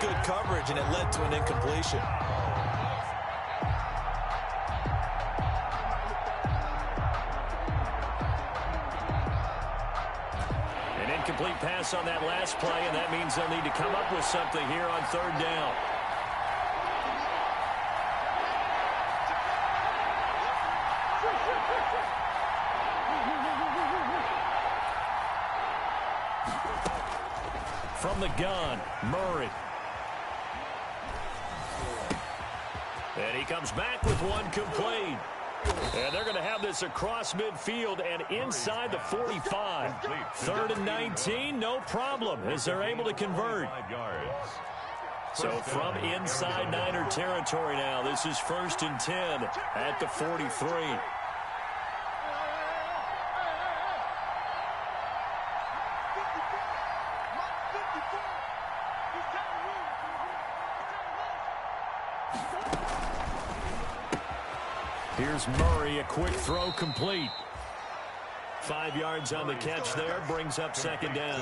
good coverage, and it led to an incompletion. An incomplete pass on that last play, and that means they'll need to come up with something here on third down. From the gun, Murray. And he comes back with one complete. And they're going to have this across midfield and inside the 45. 3rd and 19, no problem, as they're able to convert. So from inside Niner territory now, this is 1st and 10 at the 43. Here's Murray, a quick throw complete. 5 yards on the catch there, brings up 2nd down.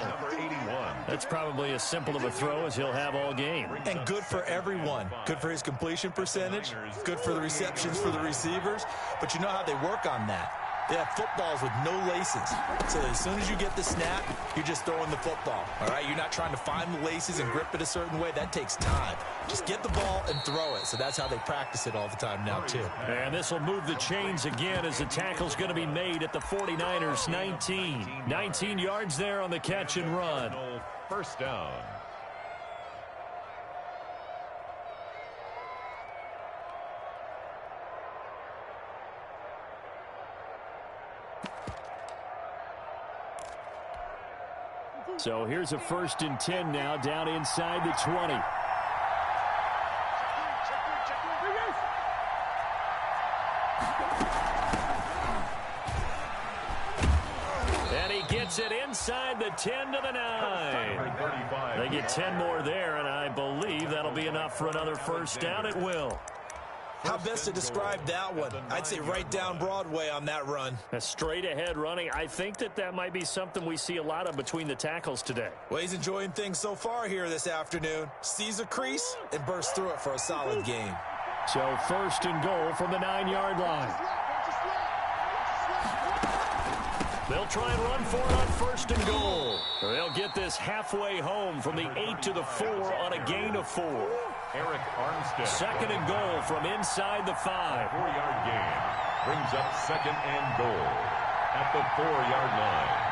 That's probably as simple of a throw as he'll have all game. And good for everyone. Good for his completion percentage, good for the receptions for the receivers. But you know how they work on that. They have footballs with no laces. So as soon as you get the snap, you're just throwing the football. All right, you're not trying to find the laces and grip it a certain way. That takes time. Just get the ball and throw it. So that's how they practice it all the time now, too. And this will move the chains again as the tackle's going to be made at the 49ers 19. 19 yards there on the catch and run. 1st down. So here's a 1st and 10 now, down inside the 20. And he gets it inside the 10 to the 9. They get 10 more there, and I believe that'll be enough for another 1st down. It will. How best to describe that one? I'd say right down Broadway on that run. A straight ahead running. I think that might be something we see a lot of between the tackles today. Well, he's enjoying things so far here this afternoon. Sees a crease and bursts through it for a solid game. So 1st and goal from the 9-yard line. They'll try and run for it on 1st and goal. They'll get this halfway home from the 8 to the 4 on a gain of 4. Eric Armstead. 2nd and goal from inside the 5. 4-yard gain brings up 2nd and goal at the 4-yard line.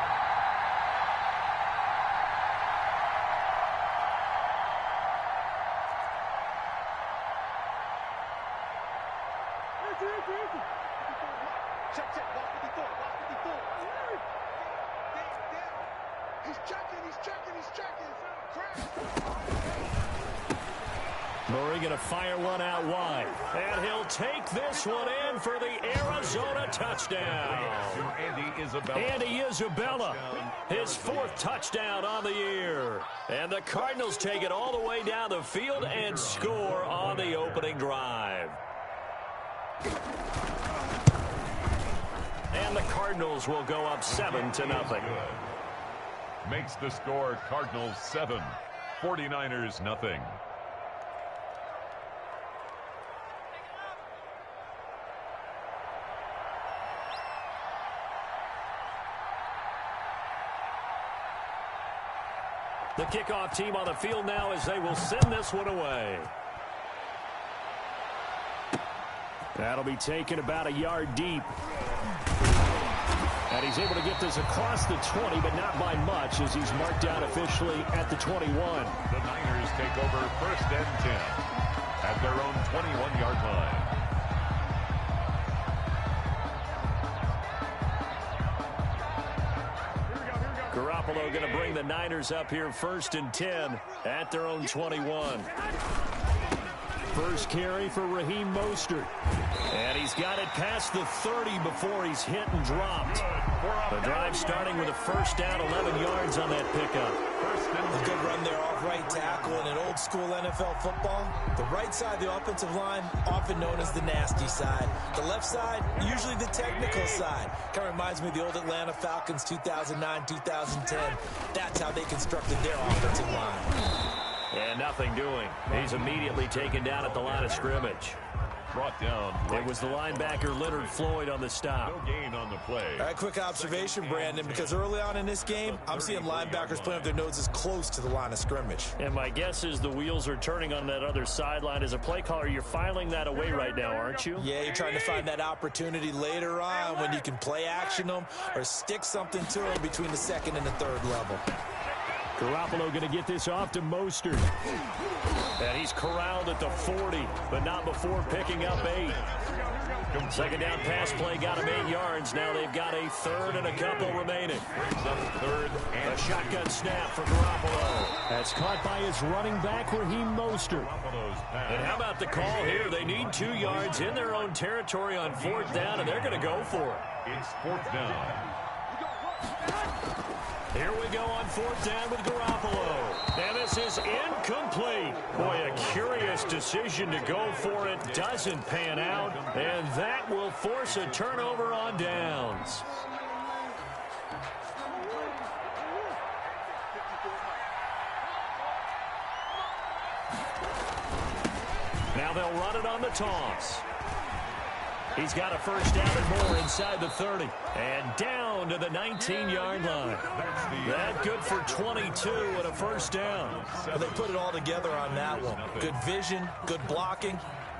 Murray going to fire one out wide. And he'll take this one in for the Arizona touchdown. Andy Isabella, his 4th touchdown on the year. And the Cardinals take it all the way down the field and score on the opening drive. And the Cardinals will go up 7-0. Makes the score Cardinals 7, 49ers nothing. The kickoff team on the field now as they will send this one away. That'll be taken about a yard deep. And he's able to get this across the 20, but not by much as he's marked down officially at the 21. The Niners take over 1st and 10 at their own 21-yard line. Garoppolo going to bring the Niners up here 1st and 10 at their own 21. First carry for Raheem Mostert. And he's got it past the 30 before he's hit and dropped. The drive starting with a 1st down, 11 yards on that pickup. A good run there off right tackle in an old school NFL football. The right side of the offensive line, often known as the nasty side. The left side, usually the technical side. Kind of reminds me of the old Atlanta Falcons 2009, 2010. That's how they constructed their offensive line. And nothing doing. He's immediately taken down at the line of scrimmage. Brought down. It was the linebacker Leonard Floyd on the stop. No gain on the play. All right, quick observation, Brandon, because early on in this game, I'm seeing linebackers playing with their noses close to the line of scrimmage. And my guess is the wheels are turning on that other sideline. As a play caller, you're filing that away right now, aren't you? Yeah, you're trying to find that opportunity later on when you can play action them or stick something to them between the second and the third level. Garoppolo going to get this off to Mostert. And he's corralled at the 40, but not before picking up 8. Second down pass play got him 8 yards. Now they've got a third and a couple remaining. Third and a shotgun snap for Garoppolo. That's caught by his running back, Raheem Mostert. And how about the call here? They need 2 yards in their own territory on 4th down, and they're going to go for it. It's 4th down. Here we go on 4th down with Garoppolo. And this is incomplete. Boy, a curious decision to go for it. Doesn't pan out. And that will force a turnover on downs. Now they'll run it on the toss. He's got a first down and more inside the 30. And down to the 19-yard line. That good for 22 and a first down. Well, they put it all together on that one. Good vision, good blocking.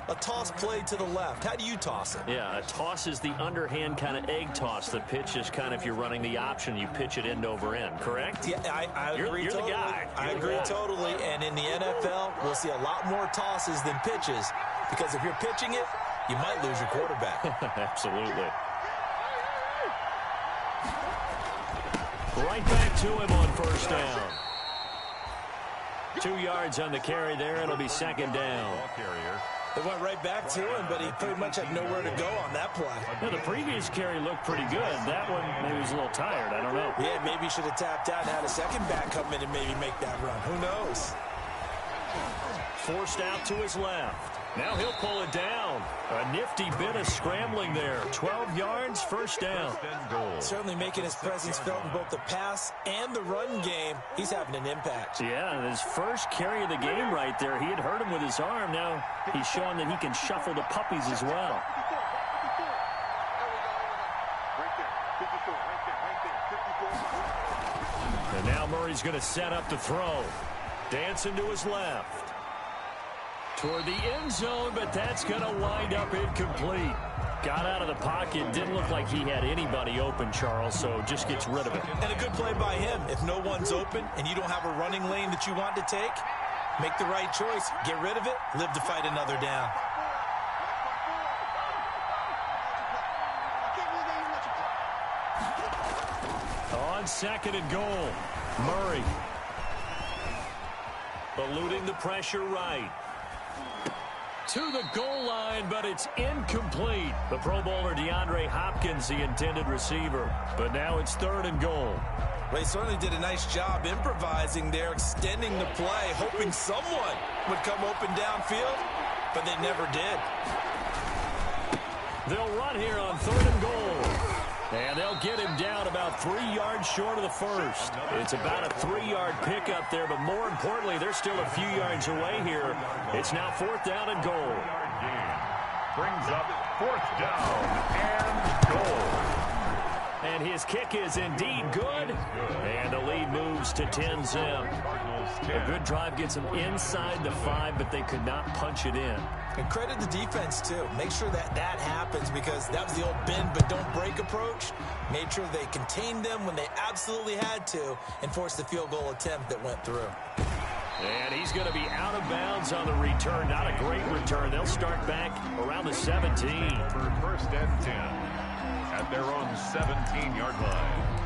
A toss play to the left. How do you toss it? Yeah, a toss is the underhand kind of egg toss. The pitch is kind of, if you're running the option, you pitch it end over end, correct? Yeah, I agree you're totally. The guy. I agree totally. And in the NFL, we'll see a lot more tosses than pitches. Because if you're pitching it, you might lose your quarterback. Absolutely. Right back to him on first down. 2 yards on the carry there. It'll be second down. They went right back to him, but he pretty much had nowhere to go on that play. Well, the previous carry looked pretty good. That one, maybe he was a little tired. I don't know. Yeah, maybe he should have tapped out and had a second back come in and maybe make that run. Who knows? Forced out to his left. Now he'll pull it down. A nifty bit of scrambling there. 12 yards, first down. Certainly making his presence felt in both the pass and the run game. He's having an impact. Yeah, his first carry of the game right there. He had hurt him with his arm. Now he's showing that he can shuffle the puppies as well. And now Murray's going to set up the throw. Dancing to his left. Toward the end zone, but that's going to wind up incomplete. Got out of the pocket. Didn't look like he had anybody open, Charles, so just gets rid of it. And a good play by him. If no one's open and you don't have a running lane that you want to take, make the right choice. Get rid of it. Live to fight another down. On second and goal, Murray. Eluding the pressure right. To the goal line, but it's incomplete. The Pro Bowler DeAndre Hopkins, the intended receiver. But now it's third and goal. Well, he certainly did a nice job improvising there, extending the play, hoping someone would come open downfield, but they never did. They'll run here on third and goal. And they'll get him down about 3 yards short of the first. It's about a 3-yard pickup there, but more importantly, they're still a few yards away here. It's now fourth down and goal. Brings up fourth down and goal. And his kick is indeed good. And the lead moves to 10-zip. A good drive gets them inside the 5, but they could not punch it in. And credit the defense, too. Make sure that happens because that was the old bend but don't break approach. Made sure they contained them when they absolutely had to and forced the field goal attempt that went through. And he's going to be out of bounds on the return. Not a great return. They'll start back around the 17. For first and 10 at their own 17-yard line.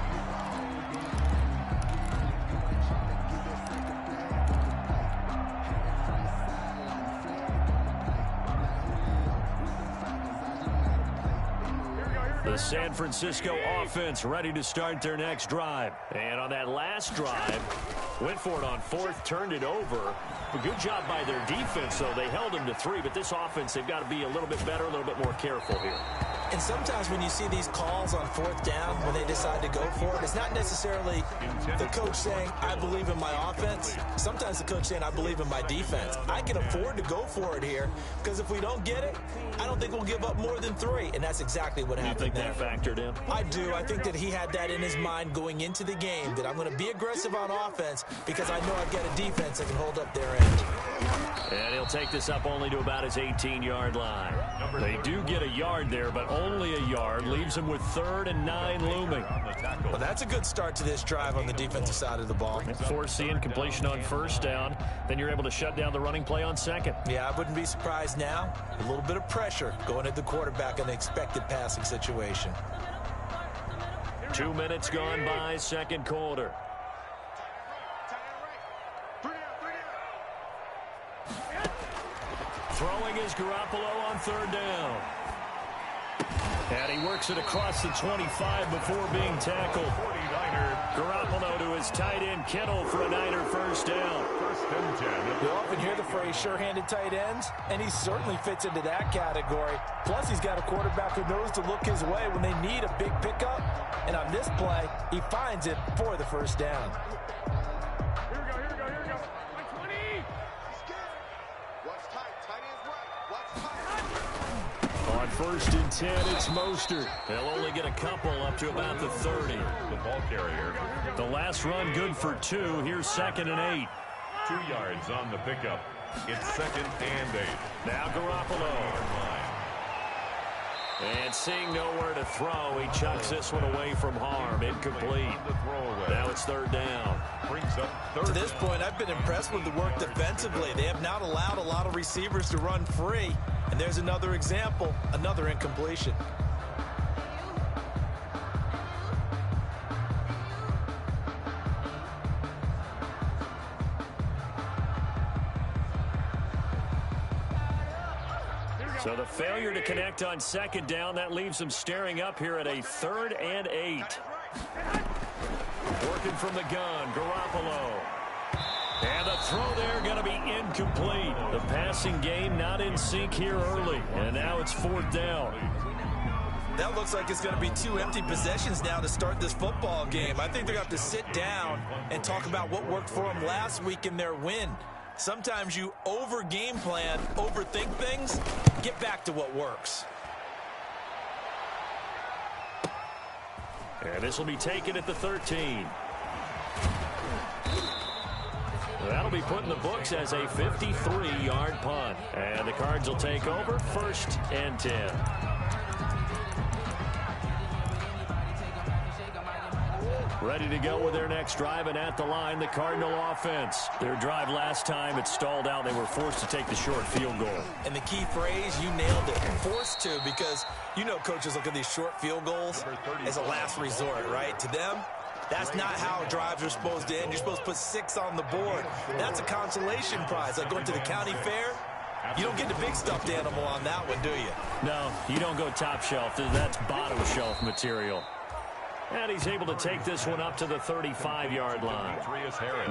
The San Francisco offense ready to start their next drive. And on that last drive, went for it on fourth, turned it over. A good job by their defense, though. They held them to 3, but this offense, they've got to be a little bit better, a little bit more careful here. And sometimes when you see these calls on fourth down, when they decide to go for it, it's not necessarily the coach saying, I believe in my offense. Sometimes the coach saying, I believe in my defense. I can afford to go for it here because if we don't get it, I don't think we'll give up more than 3. And that's exactly what happened. You think that factored in? I do. I think that he had that in his mind going into the game, that I'm going to be aggressive on offense because I know I've got a defense that can hold up their end. And he'll take this up only to about his 18-yard line. They do get a yard there, but only a yard. Leaves him with 3rd and 9 looming. Well, that's a good start to this drive on the defensive side of the ball. Force the incompletion on first down. Then you're able to shut down the running play on second. Yeah, I wouldn't be surprised now. A little bit of pressure going at the quarterback in an expected passing situation. 2 minutes gone by, second quarter. Throwing is Garoppolo on 3rd down. And he works it across the 25 before being tackled. Garoppolo to his tight end Kittle for a Niner first down. You often hear the phrase sure-handed tight ends, and he certainly fits into that category. Plus, he's got a quarterback who knows to look his way when they need a big pickup. And on this play, he finds it for the first down. Here we go. 20. Watch tight. Tight ends right. Watch tight. On 1st and 10, it's Mostert. They'll only get a couple up to about the 30. The ball carrier. The last run good for 2. Here's 2nd and 8. 2 yards on the pickup. It's 2nd and 8. Now Garoppolo. And seeing nowhere to throw, he chucks this one away from harm. Incomplete. Now it's 3rd down. Brings up 3rd. To this point, I've been impressed with the work defensively. They have not allowed a lot of receivers to run free. And there's another example, another incompletion. So the failure to connect on 2nd down, that leaves them staring up here at a 3rd and 8. Working from the gun, Garoppolo. And the throw there going to be incomplete. The passing game not in sync here early. And now it's 4th down. That looks like it's going to be 2 empty possessions now to start this football game. I think they're going to have to sit down and talk about what worked for them last week in their win. Sometimes you over-game plan, overthink things. Get back to what works. And this will be taken at the 13. That'll be put in the books as a 53-yard punt. And the Cards will take over 1st and 10. Ready to go with their next drive, and at the line, the Cardinal offense. Their drive last time, it stalled out. They were forced to take the short field goal. And the key phrase, you nailed it. Forced to, because you know coaches look at these short field goals as a last resort, right? To them, that's not how drives are supposed to end. You're supposed to put 6 on the board. That's a consolation prize, like going to the county fair. You don't get the big stuffed animal on that one, do you? No, you don't go top shelf. That's bottom shelf material. And he's able to take this one up to the 35-yard line.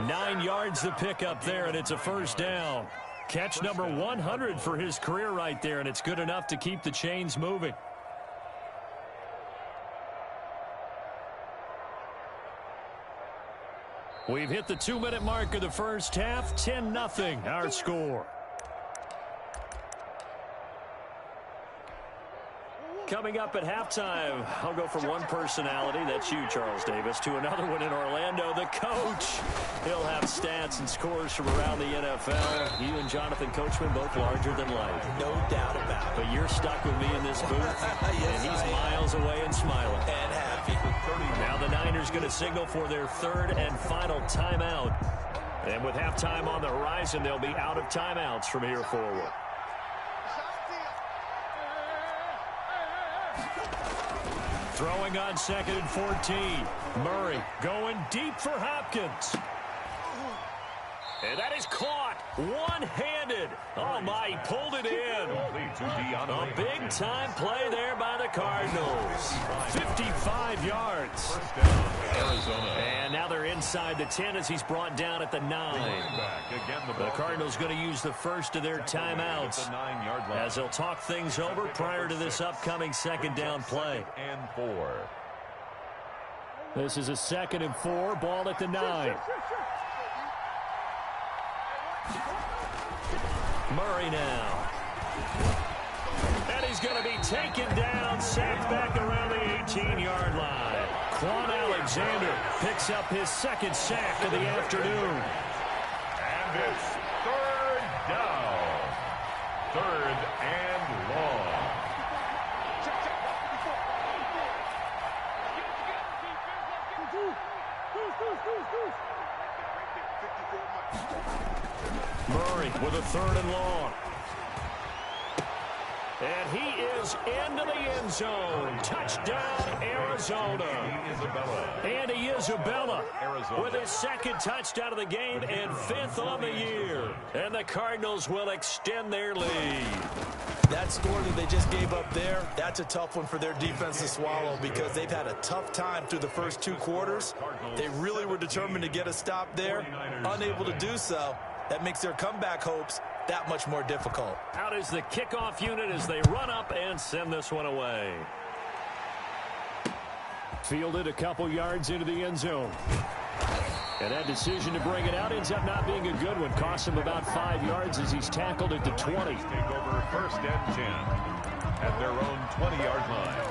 9 yards to pick up there, and it's a first down. Catch number 100 for his career right there, and it's good enough to keep the chains moving. We've hit the 2-minute mark of the first half. 10-0, our score. Coming up at halftime, I'll go from one personality, that's you, Charles Davis, to another one in Orlando, the coach. He'll have stats and scores from around the NFL. You and Jonathan Coachman, both larger than life. No doubt about it. But you're stuck with me in this booth, Yes, and he's miles away and smiling. And happy. Now the Niners going to signal for their 3rd and final timeout. And with halftime on the horizon, they'll be out of timeouts from here forward. Throwing on 2nd and 14. Murray going deep for Hopkins. And that is caught one-handed. Oh, my, he pulled it in. A big-time play there by the Cardinals. 55 yards. First down, Arizona. And now they're inside the 10 as he's brought down at the 9. The Cardinals going to use the first of their timeouts as they'll talk things over prior to this upcoming second down play. And 4. This is a 2nd and 4, ball at the 9. Murray now. And he's going to be taken down, sacked back around the 18-yard line. Quan Alexander picks up his 2nd sack of the afternoon. And it's 3rd down. 3rd and long. Murray with a 3rd and long. And he is into the end zone. Touchdown, Arizona. Andy Isabella with his 2nd touchdown of the game and 5th on the year. And the Cardinals will extend their lead. That score that they just gave up there, that's a tough one for their defense to swallow because they've had a tough time through the first 2 quarters. They really were determined to get a stop there, unable to do so. That makes their comeback hopes that much more difficult. Out is the kickoff unit as they run up and send this one away. Fielded a couple yards into the end zone. And that decision to bring it out ends up not being a good one. Cost him about 5 yards as he's tackled at the 20. Take over 1st and 10 at their own 20-yard line.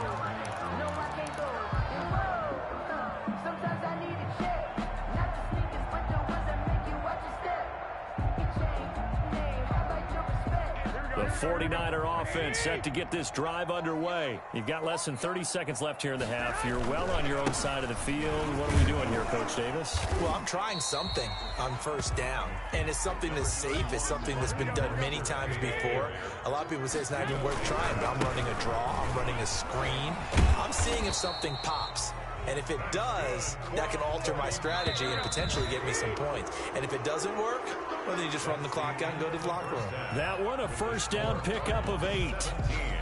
The 49er offense set to get this drive underway. You've got less than 30 seconds left here in the half. You're well on your own side of the field. What are we doing here, Coach Davis? Well, I'm trying something on 1st down, and it's something that's safe. It's something that's been done many times before. A lot of people say it's not even worth trying, but I'm running a draw. I'm running a screen. I'm seeing if something pops. And if it does, that can alter my strategy and potentially get me some points. And if it doesn't work, well, then you just run the clock out and go to the locker room. That one, a 1st down pickup of 8.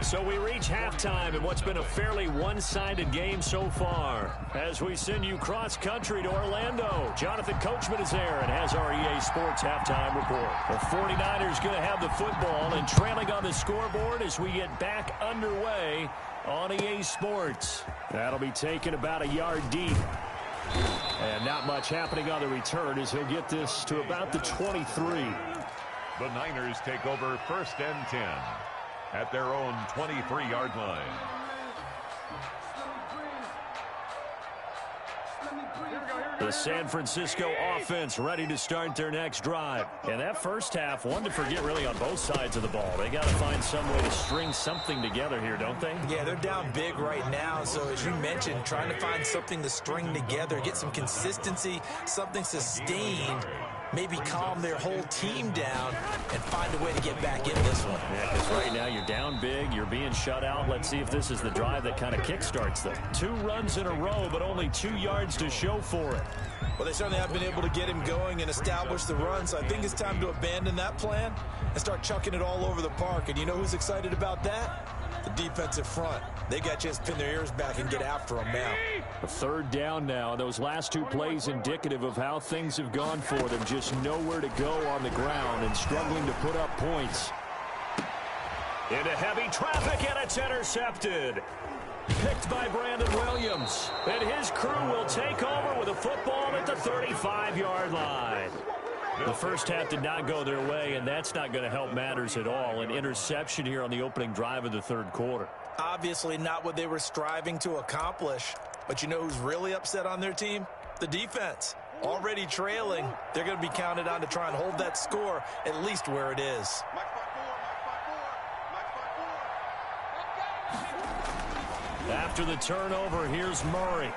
So we reach halftime in what's been a fairly one-sided game so far. As we send you cross-country to Orlando, Jonathan Coachman is there and has our EA Sports halftime report. The 49ers going to have the football and trailing on the scoreboard as we get back underway on EA Sports. That'll be taken about a yard deep. And not much happening on the return as he'll get this to about the 23. The Niners take over 1st and 10 at their own 23-yard line. The San Francisco offense ready to start their next drive. And that first half, one to forget really on both sides of the ball. They got to find some way to string something together here, don't they? Yeah, they're down big right now. So as you mentioned, trying to find something to string together, get some consistency, something sustained, maybe calm their whole team down and find a way to get back in this one. Yeah, because right now you're down big, you're being shut out. Let's see if this is the drive that kind of kickstarts them. 2 runs in a row, but only 2 yards to show for it. Well, they certainly have been able to get him going and establish the run, so I think it's time to abandon that plan and start chucking it all over the park. And you know who's excited about that? The defensive front. They got a chance to pin their ears back and get after them now. A 3rd down now. Those last 2 plays indicative of how things have gone for them. Just nowhere to go on the ground and struggling to put up points. Into heavy traffic, and it's intercepted. Picked by Brandon Williams. And his crew will take over with a football at the 35-yard line. The first half did not go their way, and that's not going to help matters at all. An interception here on the opening drive of the 3rd quarter. Obviously not what they were striving to accomplish. But you know who's really upset on their team? The defense. Already trailing. They're going to be counted on to try and hold that score at least where it is. After the turnover, here's Murray.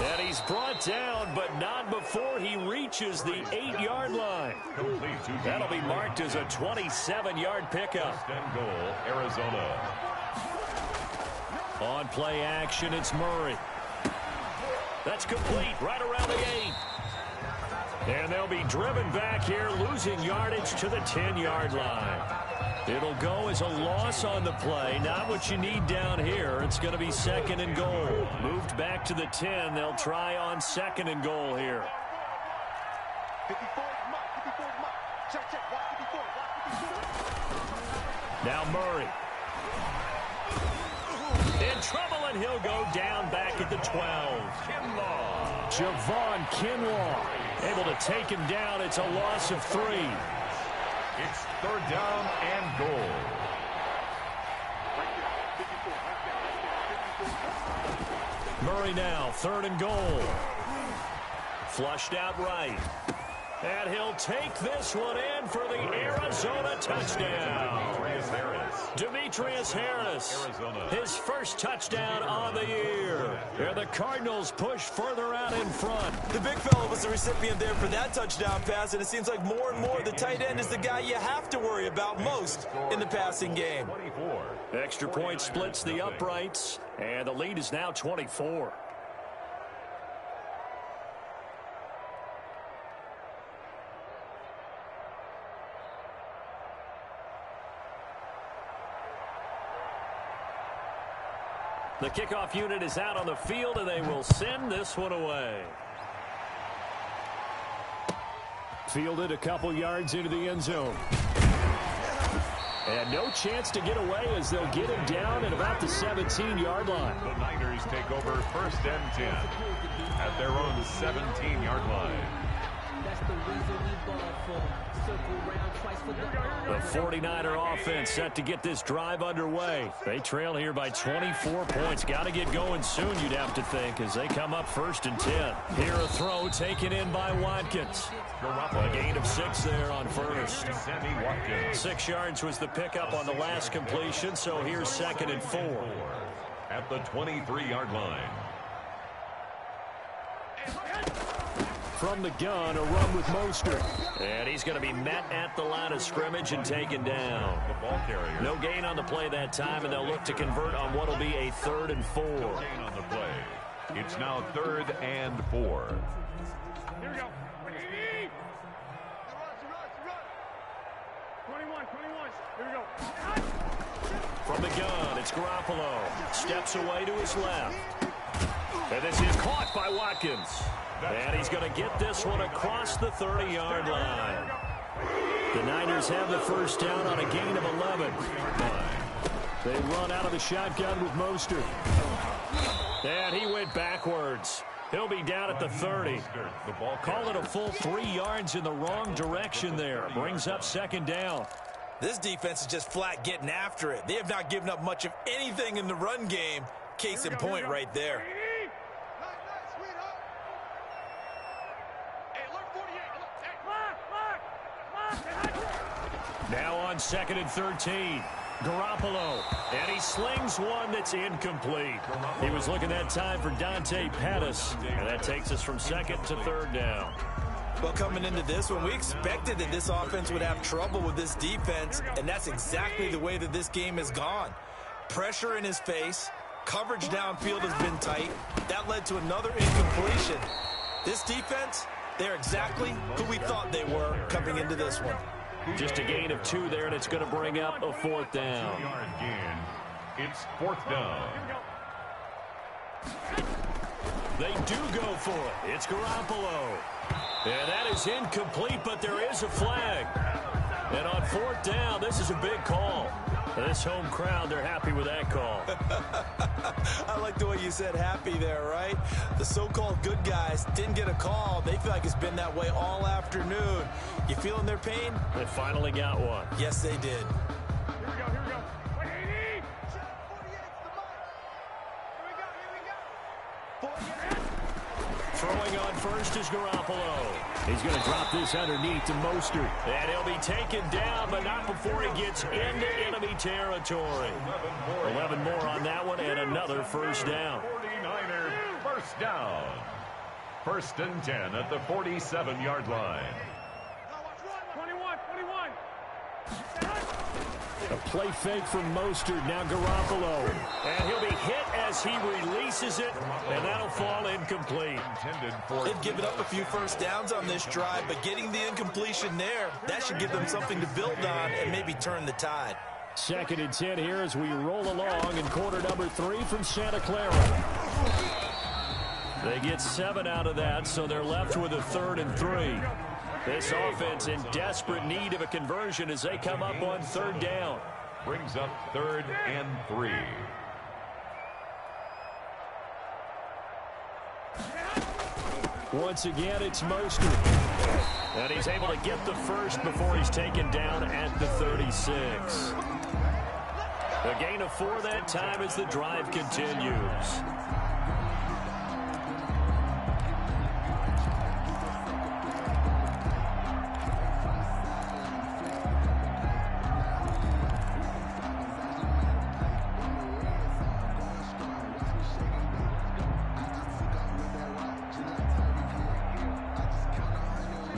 And he's brought down, but not before he reaches the 8-yard line. That'll be marked as a 27-yard pickup. First and goal, Arizona. On play action, it's Murray. That's complete right around the 8. And they'll be driven back here, losing yardage to the 10-yard line. It'll go as a loss on the play. Not what you need down here. It's going to be 2nd and goal. Moved back to the 10. They'll try on 2nd and goal here. 54 mark, 54 mark. Check, check. Watch 54, watch 54. Now Murray. In trouble, and he'll go down back at the 12. Javon Kinlaw able to take him down. It's a loss of 3. It's 3rd down and goal. Murray now, 3rd and goal. Flushed out right. And he'll take this one in for the Arizona touchdown. Demetrius Harris, his first touchdown on the year. And the Cardinals push further out in front. The big fella was the recipient there for that touchdown pass, and it seems like more and more the tight end is the guy you have to worry about most in the passing game. Extra point splits the uprights, and the lead is now 24. The kickoff unit is out on the field, and they will send this one away. Fielded a couple yards into the end zone. And no chance to get away as they'll get him down at about the 17-yard line. The Niners take over 1st and 10 at their own 17-yard line. That's the reason we ball for. Circle round twice for the 49er offense set to get this drive underway. They trail here by 24 points. Got to get going soon, you'd have to think, as they come up 1st and 10. Here a throw taken in by Watkins. A gain of 6 there on 1st. 6 yards was the pickup on the last completion, so here's 2nd and 4. At the 23-yard line. From the gun, a run with Mostert. And he's going to be met at the line of scrimmage and taken down. The ball carrier. No gain on the play that time, and they'll look to convert on what will be a 3rd and 4. Gain on the play. It's now 3rd and 4. Here we go. 21. Here we go. From the gun, it's Garoppolo. Steps away to his left. And this is caught by Watkins. And he's going to get this one across the 30-yard line. The Niners have the 1st down on a gain of 11. They run out of the shotgun with Mostert. And he went backwards. He'll be down at the 30. Call it a full 3 yards in the wrong direction there. Brings up 2nd down. This defense is just flat getting after it. They have not given up much of anything in the run game. Case in point right there. Now on 2nd and 13. Garoppolo. And he slings one that's incomplete. He was looking that time for Dante Pettis. And that takes us from 2nd to 3rd down. Well, coming into this one, we expected that this offense would have trouble with this defense, and that's exactly the way that this game has gone. Pressure in his face. Coverage downfield has been tight. That led to another incompletion. This defense, they're exactly who we thought they were coming into this one. Just a gain of 2 there, and it's going to bring up a 4th down. 2-yard gain. It's 4th down. They do go for it. It's Garoppolo. And that is incomplete, but there is a flag. And on 4th down, this is a big call. This home crowd, they're happy with that call. I like the way you said happy there, right? The so-called good guys didn't get a call. They feel like it's been that way all afternoon. You feeling their pain? They finally got one. Yes, they did. Here we go. 180. Throwing on 1st is Garoppolo. He's going to drop this underneath to Mostert. And he'll be taken down, but not before he gets into enemy territory. 11 more on that one, and another 1st down. 49er 1st down. 1st and 10 at the 47-yard line. 21. A play fake from Mostert. Now Garoppolo. And he'll be hit as he releases it. And that'll fall incomplete. They've given up a few first downs on this drive, but getting the incompletion there, that should give them something to build on and maybe turn the tide. 2nd and 10 here as we roll along in quarter number 3 from Santa Clara. They get 7 out of that, so they're left with a 3rd and 3. This offense in desperate need of a conversion as they come up on 3rd down. Brings up 3rd and 3. Once again, it's Mostert. And he's able to get the first before he's taken down at the 36. A gain of 4 that time as the drive continues.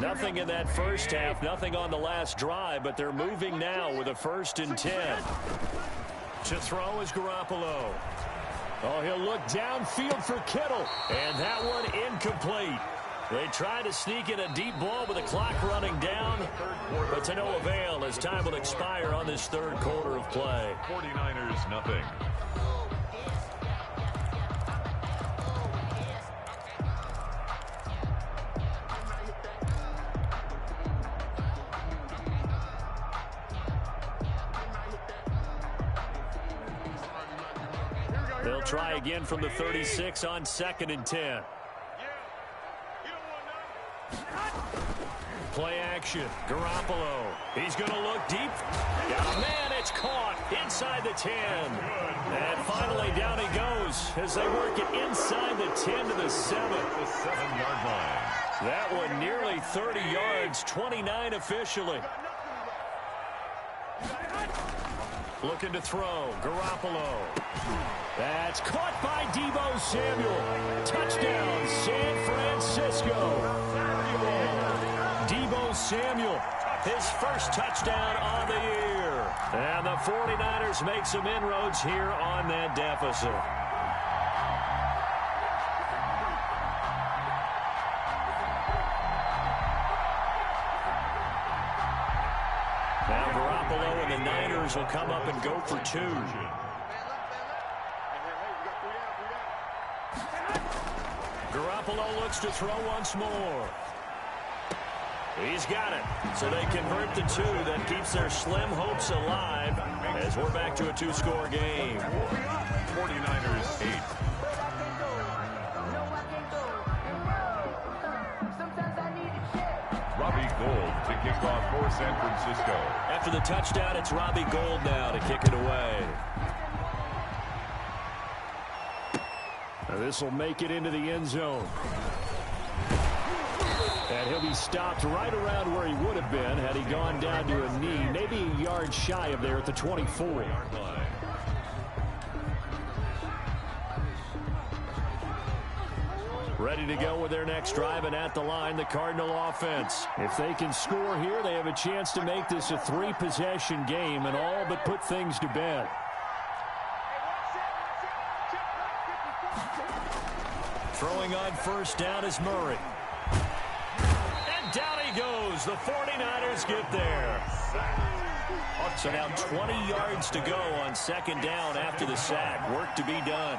Nothing in that first half, nothing on the last drive, but they're moving now with a 1st and 10. To throw is Garoppolo. Oh, he'll look downfield for Kittle. And that one incomplete. They try to sneak in a deep ball with the clock running down, but to no avail as time will expire on this 3rd quarter of play. 49ers nothing. They'll try again from the 36 on 2nd and 10. Play action. Garoppolo. He's going to look deep. Got a man. It's caught inside the 10. And finally down he goes as they work it inside the 10 to the 7. The 7-yard line. That one nearly 30 yards, 29 officially. Looking to throw. Garoppolo. That's caught by Deebo Samuel. Touchdown, San Francisco. Deebo Samuel, his first touchdown on the year. And the 49ers make some inroads here on that deficit. Now Garoppolo and the Niners will come up and go for 2. Garoppolo looks to throw once more. He's got it. So they convert the 2. That keeps their slim hopes alive as we're back to a 2-score game. 49ers 8. Robbie Gould to kick off for San Francisco. After the touchdown, it's Robbie Gould now to kick it away. This will make it into the end zone. And he'll be stopped right around where he would have been had he gone down to a knee, maybe a yard shy of there at the 24. Ready to go with their next drive, and at the line, the Cardinal offense. If they can score here, they have a chance to make this a 3-possession game and all but put things to bed. Throwing on 1st down is Murray. And down he goes. The 49ers get there. So now 20 yards to go on 2nd down after the sack. Work to be done.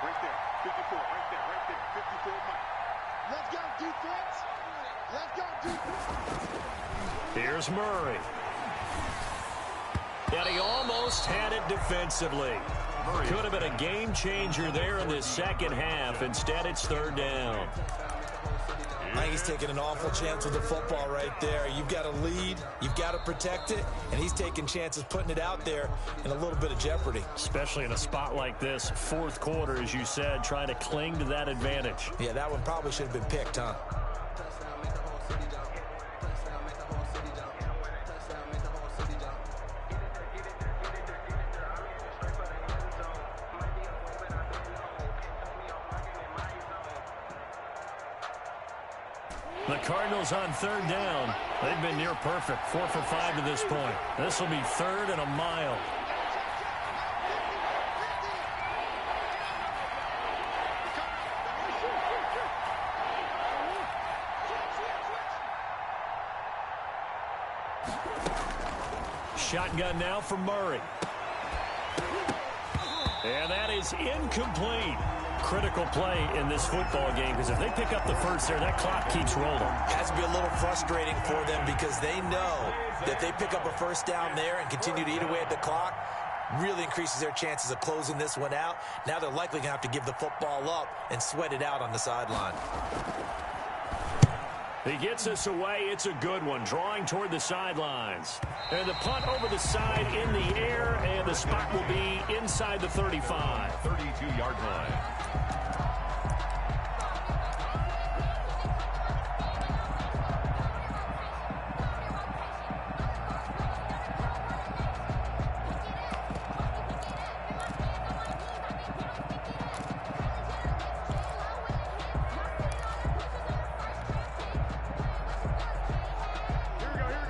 Right there, 54, right there, 54, Mike. Let's go, defense. Let's go, defense. Here's Murray. And he almost had it defensively. Could have been a game changer there in this 2nd half. Instead, it's 3rd down. I think he's taking an awful chance with the football right there. You've got to lead, you've got to protect it, and he's taking chances putting it out there in a little bit of jeopardy. Especially in a spot like this, 4th quarter, as you said, trying to cling to that advantage. Yeah, that one probably should have been picked, huh? The Cardinals on third down. They've been near perfect. 4 for 5 to this point. This will be 3rd and a mile. Shotgun now for Murray. And that is incomplete. Critical play in this football game, because if they pick up the first there, that clock keeps rolling. It has to be a little frustrating for them because they know that they pick up a first down there and continue to eat away at the clock, really increases their chances of closing this one out. Now they're likely going to have to give the football up and sweat it out on the sideline. He gets us away. It's a good one, drawing toward the sidelines. And the punt over the side in the air, and the spot will be inside the 35. 32-yard line.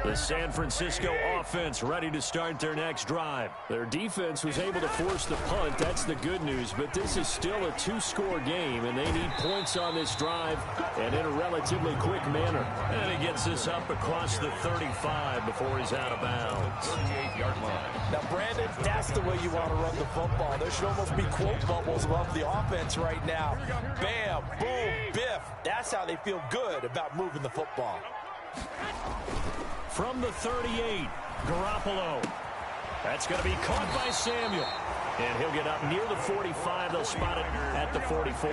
The San Francisco offense ready to start their next drive. Their defense was able to force the punt. That's the good news. But this is still a 2-score game, and they need points on this drive and in a relatively quick manner. And he gets this up across the 35 before he's out of bounds. 38-yard line. Now, Brandon, that's the way you want to run the football. There should almost be quote bubbles above the offense right now. Bam, boom, biff. That's how they feel good about moving the football. From the 38, Garoppolo. That's going to be caught by Samuel. And he'll get up near the 45. They'll spot it at the 44.